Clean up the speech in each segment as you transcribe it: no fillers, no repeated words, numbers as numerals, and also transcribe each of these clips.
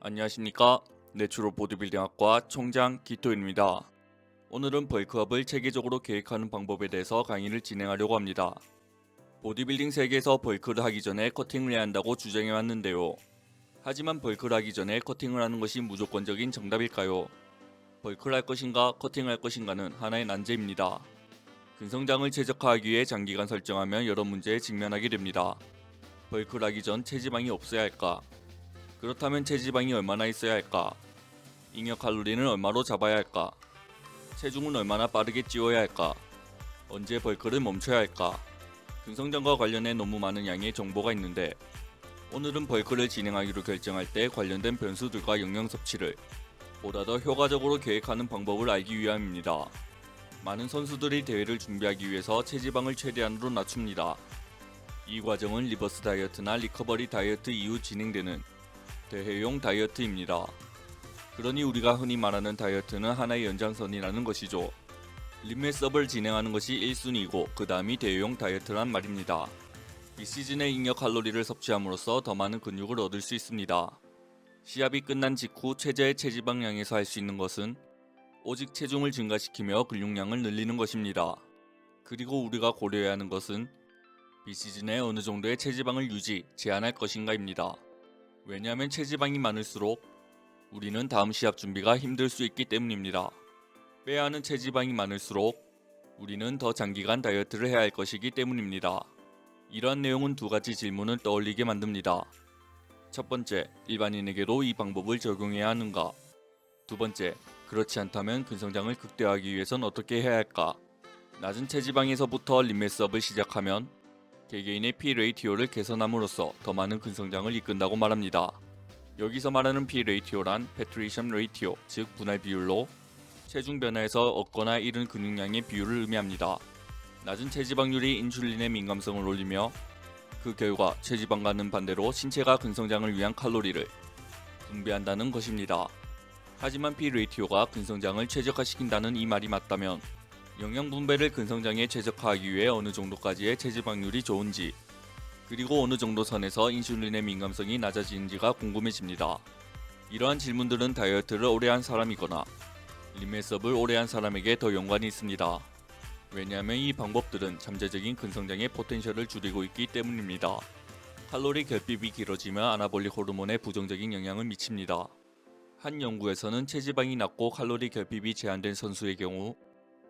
안녕하십니까. 내추럴 보디빌딩학과 총장 기토입니다. 오늘은 벌크업을 체계적으로 계획하는 방법에 대해서 강의를 진행하려고 합니다. 보디빌딩 세계에서 벌크를 하기 전에 커팅을 해야 한다고 주장해 왔는데요. 하지만 벌크를 하기 전에 커팅을 하는 것이 무조건적인 정답일까요? 벌크를 할 것인가 커팅을 할 것인가는 하나의 난제입니다. 근성장을 최적화하기 위해 장기간 설정하면 여러 문제에 직면하게 됩니다. 벌크를 하기 전 체지방이 없어야 할까? 그렇다면 체지방이 얼마나 있어야 할까? 잉여 칼로리는 얼마로 잡아야 할까? 체중은 얼마나 빠르게 찌워야 할까? 언제 벌크를 멈춰야 할까? 근성장과 관련해 너무 많은 양의 정보가 있는데 오늘은 벌크를 진행하기로 결정할 때 관련된 변수들과 영양 섭취를 보다 더 효과적으로 계획하는 방법을 알기 위함입니다. 많은 선수들이 대회를 준비하기 위해서 체지방을 최대한으로 낮춥니다. 이 과정은 리버스 다이어트나 리커버리 다이어트 이후 진행되는 대회용 다이어트입니다. 그러니 우리가 흔히 말하는 다이어트는 하나의 연장선이라는 것이죠. 림메섭을 진행하는 것이 1순위이고 그 다음이 대회용 다이어트란 말입니다. 이 시즌에 잉여 칼로리를 섭취함으로써 더 많은 근육을 얻을 수 있습니다. 시합이 끝난 직후 최저의 체지방량에서 할 수 있는 것은 오직 체중을 증가시키며 근육량을 늘리는 것입니다. 그리고 우리가 고려해야 하는 것은 비시즌에 어느 정도의 체지방을 유지, 제한할 것인가입니다. 왜냐하면 체지방이 많을수록 우리는 다음 시합 준비가 힘들 수 있기 때문입니다. 빼야 하는 체지방이 많을수록 우리는 더 장기간 다이어트를 해야 할 것이기 때문입니다. 이러한 내용은 두 가지 질문을 떠올리게 만듭니다. 첫 번째, 일반인에게도 이 방법을 적용해야 하는가? 두 번째, 그렇지 않다면 근성장을 극대화하기 위해선 어떻게 해야 할까? 낮은 체지방에서부터 림메스업을 시작하면 개개인의 P-레이티오를 개선함으로써 더 많은 근성장을 이끈다고 말합니다. 여기서 말하는 P-레이티오란 패트리션 레이티오, 즉 분할 비율로 체중 변화에서 얻거나 잃은 근육량의 비율을 의미합니다. 낮은 체지방률이 인슐린의 민감성을 올리며 그 결과 체지방과는 반대로 신체가 근성장을 위한 칼로리를 분비한다는 것입니다. 하지만 P-레이티오가 근성장을 최적화시킨다는 이 말이 맞다면 영양 분배를 근성장에 최적화하기 위해 어느 정도까지의 체지방률이 좋은지 그리고 어느 정도 선에서 인슐린의 민감성이 낮아지는지가 궁금해집니다. 이러한 질문들은 다이어트를 오래 한 사람이거나 림메섭을 오래 한 사람에게 더 연관이 있습니다. 왜냐하면 이 방법들은 잠재적인 근성장의 포텐셜을 줄이고 있기 때문입니다. 칼로리 결핍이 길어지면 아나볼릭 호르몬에 부정적인 영향을 미칩니다. 한 연구에서는 체지방이 낮고 칼로리 결핍이 제한된 선수의 경우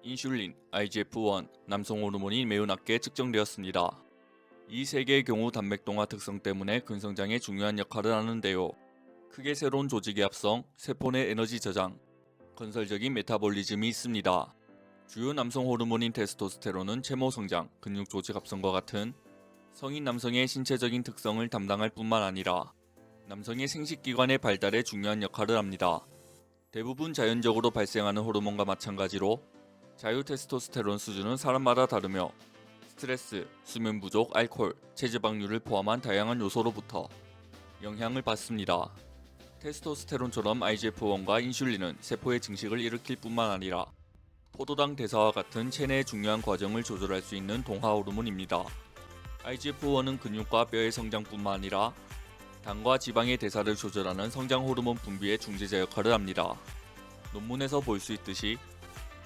인슐린, IGF-1, 남성 호르몬이 매우 낮게 측정되었습니다. 이 세 개의 경우 단맥동화 특성 때문에 근성장에 중요한 역할을 하는데요. 크게 새로운 조직의 합성, 세포 내 에너지 저장, 건설적인 메타볼리즘이 있습니다. 주요 남성 호르몬인 테스토스테론은 체모 성장, 근육 조직 합성과 같은 성인 남성의 신체적인 특성을 담당할 뿐만 아니라 남성의 생식기관의 발달에 중요한 역할을 합니다. 대부분 자연적으로 발생하는 호르몬과 마찬가지로 자유 테스토스테론 수준은 사람마다 다르며 스트레스, 수면 부족, 알코올, 체지방률을 포함한 다양한 요소로부터 영향을 받습니다. 테스토스테론처럼 IGF-1과 인슐린은 세포의 증식을 일으킬 뿐만 아니라 포도당 대사와 같은 체내의 중요한 과정을 조절할 수 있는 동화 호르몬입니다. IGF-1은 근육과 뼈의 성장뿐만 아니라 당과 지방의 대사를 조절하는 성장 호르몬 분비의 중재자 역할을 합니다. 논문에서 볼 수 있듯이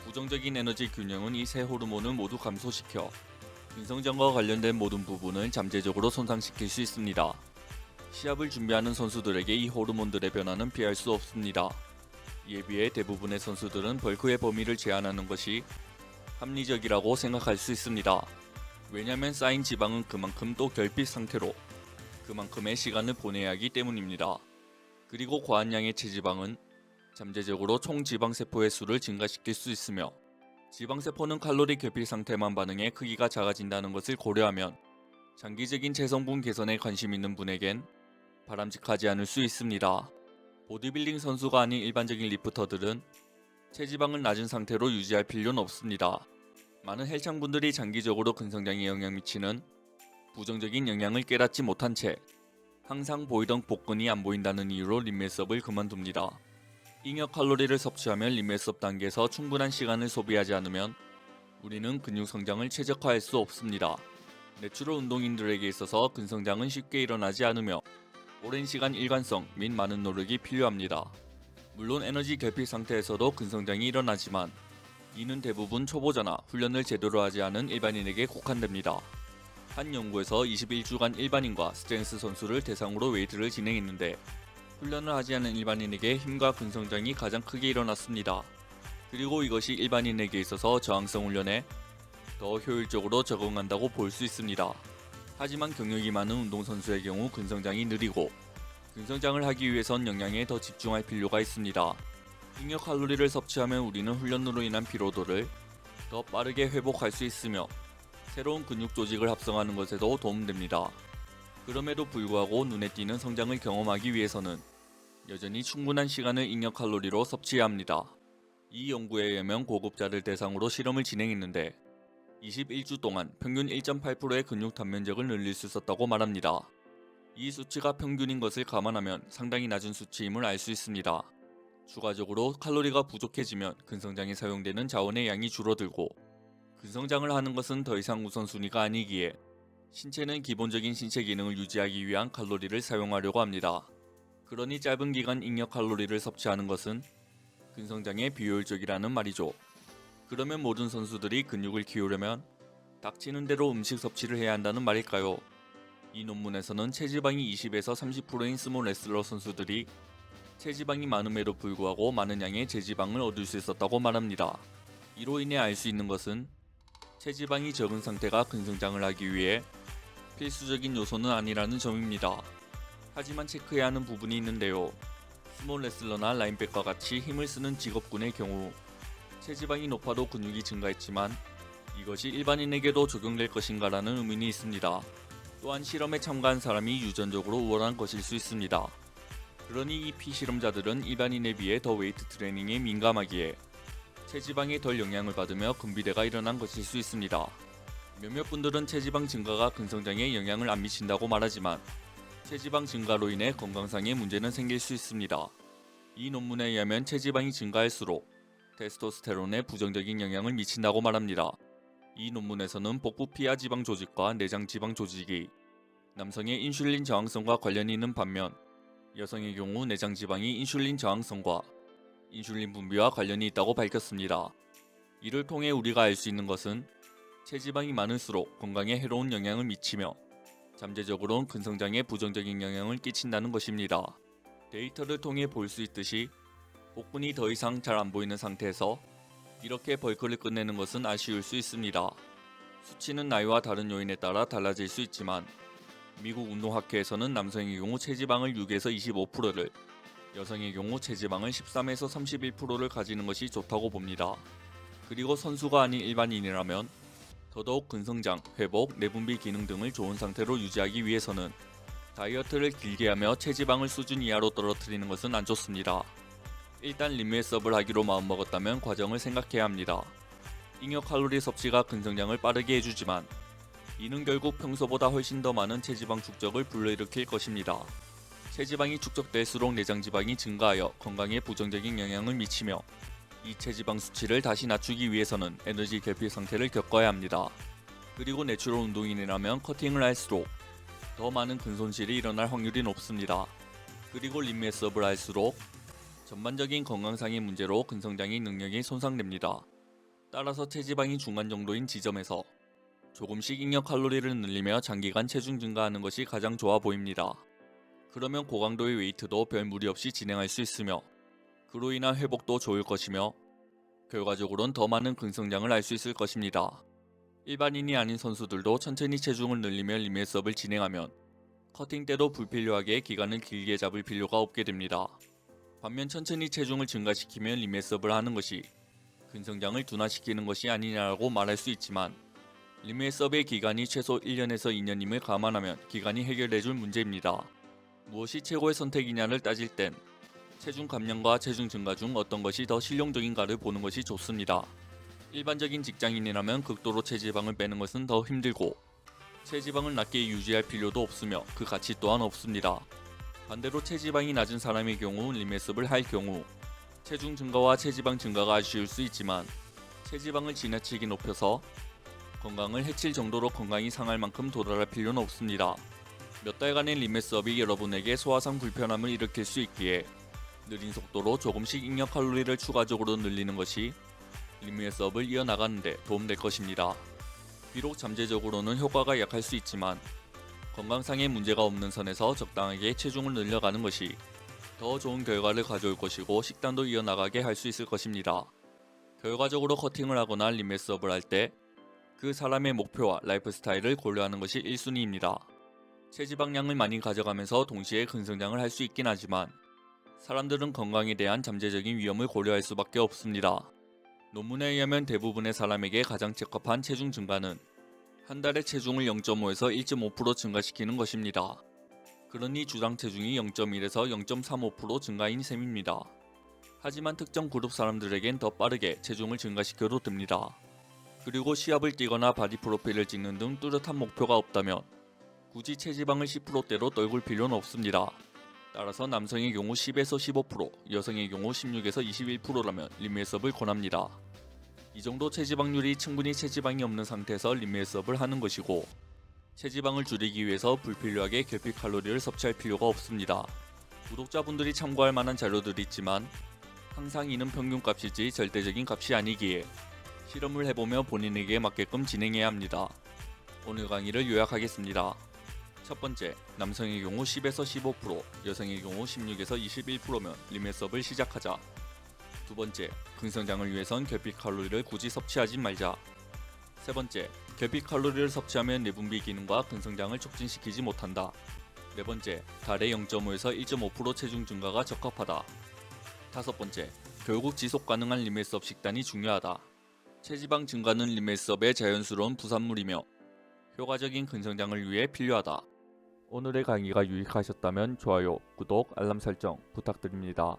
부정적인 에너지 균형은 이 세 호르몬을 모두 감소시켜 근성장과 관련된 모든 부분을 잠재적으로 손상시킬 수 있습니다. 시합을 준비하는 선수들에게 이 호르몬들의 변화는 피할 수 없습니다. 이에 비해 대부분의 선수들은 벌크의 범위를 제한하는 것이 합리적이라고 생각할 수 있습니다. 왜냐하면 쌓인 지방은 그만큼 또 결핍 상태로 그만큼의 시간을 보내야 하기 때문입니다. 그리고 과한 양의 체지방은 잠재적으로 총 지방세포의 수를 증가시킬 수 있으며 지방세포는 칼로리 결핍 상태만 반응해 크기가 작아진다는 것을 고려하면 장기적인 체성분 개선에 관심 있는 분에겐 바람직하지 않을 수 있습니다. 보디빌딩 선수가 아닌 일반적인 리프터들은 체지방을 낮은 상태로 유지할 필요는 없습니다. 많은 헬창분들이 장기적으로 근성장에 영향 미치는 부정적인 영향을 깨닫지 못한 채 항상 보이던 복근이 안 보인다는 이유로 림메섭을 그만둡니다. 잉여 칼로리를 섭취하면 림메섭 단계에서 충분한 시간을 소비하지 않으면 우리는 근육 성장을 최적화할 수 없습니다. 내추럴 운동인들에게 있어서 근성장은 쉽게 일어나지 않으며 오랜 시간 일관성 및 많은 노력이 필요합니다. 물론 에너지 결핍 상태에서도 근성장이 일어나지만 이는 대부분 초보자나 훈련을 제대로 하지 않은 일반인에게 국한됩니다. 한 연구에서 21주간 일반인과 스트렝스 선수를 대상으로 웨이트를 진행했는데 훈련을 하지 않은 일반인에게 힘과 근성장이 가장 크게 일어났습니다. 그리고 이것이 일반인에게 있어서 저항성 훈련에 더 효율적으로 적응한다고 볼 수 있습니다. 하지만 경력이 많은 운동선수의 경우 근성장이 느리고 근성장을 하기 위해선 영양에 더 집중할 필요가 있습니다. 잉여 칼로리를 섭취하면 우리는 훈련으로 인한 피로도를 더 빠르게 회복할 수 있으며 새로운 근육 조직을 합성하는 것에도 도움됩니다. 그럼에도 불구하고 눈에 띄는 성장을 경험하기 위해서는 여전히 충분한 시간을 잉여 칼로리로 섭취해야 합니다. 이 연구에 의하면 고급자를 대상으로 실험을 진행했는데 21주 동안 평균 1.8%의 근육 단면적을 늘릴 수 있었다고 말합니다. 이 수치가 평균인 것을 감안하면 상당히 낮은 수치임을 알 수 있습니다. 추가적으로 칼로리가 부족해지면 근성장에 사용되는 자원의 양이 줄어들고 근성장을 하는 것은 더 이상 우선순위가 아니기에 신체는 기본적인 신체 기능을 유지하기 위한 칼로리를 사용하려고 합니다. 그러니 짧은 기간 잉여 칼로리를 섭취하는 것은 근성장에 비효율적이라는 말이죠. 그러면 모든 선수들이 근육을 키우려면 닥치는 대로 음식 섭취를 해야 한다는 말일까요? 이 논문에서는 체지방이 20에서 30%인 스몰 레슬러 선수들이 체지방이 많음에도 불구하고 많은 양의 제지방을 얻을 수 있었다고 말합니다. 이로 인해 알 수 있는 것은 체지방이 적은 상태가 근성장을 하기 위해 필수적인 요소는 아니라는 점입니다. 하지만 체크해야 하는 부분이 있는데요. 스몰 레슬러나 라인백과 같이 힘을 쓰는 직업군의 경우 체지방이 높아도 근육이 증가했지만 이것이 일반인에게도 적용될 것인가라는 의문이 있습니다. 또한 실험에 참가한 사람이 유전적으로 우월한 것일 수 있습니다. 그러니 이 피실험자들은 일반인에 비해 더 웨이트 트레이닝에 민감하기에 체지방에 덜 영향을 받으며 근비대가 일어난 것일 수 있습니다. 몇몇 분들은 체지방 증가가 근성장에 영향을 안 미친다고 말하지만 체지방 증가로 인해 건강상의 문제는 생길 수 있습니다. 이 논문에 의하면 체지방이 증가할수록 테스토스테론에 부정적인 영향을 미친다고 말합니다. 이 논문에서는 복부 피하 지방 조직과 내장 지방 조직이 남성의 인슐린 저항성과 관련이 있는 반면 여성의 경우 내장 지방이 인슐린 저항성과 인슐린 분비와 관련이 있다고 밝혔습니다. 이를 통해 우리가 알 수 있는 것은 체지방이 많을수록 건강에 해로운 영향을 미치며 잠재적으로는 근성장에 부정적인 영향을 끼친다는 것입니다. 데이터를 통해 볼 수 있듯이 복근이 더 이상 잘 안 보이는 상태에서 이렇게 벌크를 끝내는 것은 아쉬울 수 있습니다. 수치는 나이와 다른 요인에 따라 달라질 수 있지만 미국 운동학회에서는 남성의 경우 체지방을 6에서 25%를 여성의 경우 체지방을 13에서 31%를 가지는 것이 좋다고 봅니다. 그리고 선수가 아닌 일반인이라면 더더욱 근성장, 회복, 내분비 기능 등을 좋은 상태로 유지하기 위해서는 다이어트를 길게 하며 체지방을 수준 이하로 떨어뜨리는 것은 안 좋습니다. 일단 림웨섭을 하기로 마음먹었다면 과정을 생각해야 합니다. 잉여 칼로리 섭취가 근성장을 빠르게 해주지만 이는 결국 평소보다 훨씬 더 많은 체지방 축적을 불러일으킬 것입니다. 체지방이 축적될수록 내장지방이 증가하여 건강에 부정적인 영향을 미치며 이 체지방 수치를 다시 낮추기 위해서는 에너지 결핍 상태를 겪어야 합니다. 그리고 내추럴 운동인이라면 커팅을 할수록 더 많은 근손실이 일어날 확률이 높습니다. 그리고 림웨섭을 할수록 전반적인 건강상의 문제로 근성장의 능력이 손상됩니다. 따라서 체지방이 중간 정도인 지점에서 조금씩 잉여 칼로리를 늘리며 장기간 체중 증가하는 것이 가장 좋아 보입니다. 그러면 고강도의 웨이트도 별 무리 없이 진행할 수 있으며 그로 인한 회복도 좋을 것이며 결과적으로는 더 많은 근성장을 할 수 있을 것입니다. 일반인이 아닌 선수들도 천천히 체중을 늘리며 림웨섭을 진행하면 커팅 때도 불필요하게 기간을 길게 잡을 필요가 없게 됩니다. 반면 천천히 체중을 증가시키며 림웨섭을 하는 것이 근성장을 둔화시키는 것이 아니냐라고 말할 수 있지만 림웨섭의 기간이 최소 1년에서 2년임을 감안하면 기간이 해결해줄 문제입니다. 무엇이 최고의 선택이냐를 따질 땐 체중 감량과 체중 증가 중 어떤 것이 더 실용적인가를 보는 것이 좋습니다. 일반적인 직장인이라면 극도로 체지방을 빼는 것은 더 힘들고 체지방을 낮게 유지할 필요도 없으며 그 가치 또한 없습니다. 반대로 체지방이 낮은 사람의 경우 림웨섭을 할 경우 체중 증가와 체지방 증가가 아쉬울 수 있지만 체지방을 지나치게 높여서 건강을 해칠 정도로 건강이 상할 만큼 도달할 필요는 없습니다. 몇 달간의 림메 수업이 여러분에게 소화상 불편함을 일으킬 수 있기에 느린 속도로 조금씩 잉여 칼로리를 추가적으로 늘리는 것이 림메 수업을 이어나가는 데 도움될 것입니다. 비록 잠재적으로는 효과가 약할 수 있지만 건강상의 문제가 없는 선에서 적당하게 체중을 늘려가는 것이 더 좋은 결과를 가져올 것이고 식단도 이어나가게 할 수 있을 것입니다. 결과적으로 커팅을 하거나 림메 수업을 할 때 그 사람의 목표와 라이프 스타일을 고려하는 것이 1순위입니다. 체지방량을 많이 가져가면서 동시에 근성장을 할 수 있긴 하지만 사람들은 건강에 대한 잠재적인 위험을 고려할 수밖에 없습니다. 논문에 의하면 대부분의 사람에게 가장 적합한 체중 증가는 한 달에 체중을 0.5에서 1.5% 증가시키는 것입니다. 그러니 주당 체중이 0.1에서 0.35% 증가인 셈입니다. 하지만 특정 그룹 사람들에겐 더 빠르게 체중을 증가시켜도 됩니다. 그리고 시합을 뛰거나 바디 프로필을 찍는 등 뚜렷한 목표가 없다면 굳이 체지방을 10%대로 떨굴 필요는 없습니다. 따라서 남성의 경우 10에서 15%, 여성의 경우 16에서 21%라면 림메 수업을 권합니다. 이 정도 체지방률이 충분히 체지방이 없는 상태에서 림메 수업을 하는 것이고 체지방을 줄이기 위해서 불필요하게 결핍 칼로리를 섭취할 필요가 없습니다. 구독자분들이 참고할 만한 자료들이 있지만 항상 이는 평균값이지 절대적인 값이 아니기에 실험을 해보며 본인에게 맞게끔 진행해야 합니다. 오늘 강의를 요약하겠습니다. 첫 번째, 남성의 경우 10에서 15%, 여성의 경우 16에서 21%면 림메 수업을 시작하자. 두 번째, 근성장을 위해선 결핍 칼로리를 굳이 섭취하지 말자. 세 번째, 결핍 칼로리를 섭취하면 내분비 기능과 근성장을 촉진시키지 못한다. 네 번째, 달에 0.5에서 1.5% 체중 증가가 적합하다. 다섯 번째, 결국 지속 가능한 림메 수업 식단이 중요하다. 체지방 증가는 림메 수업의 자연스러운 부산물이며 효과적인 근성장을 위해 필요하다. 오늘의 강의가 유익하셨다면 좋아요, 구독, 알람 설정 부탁드립니다.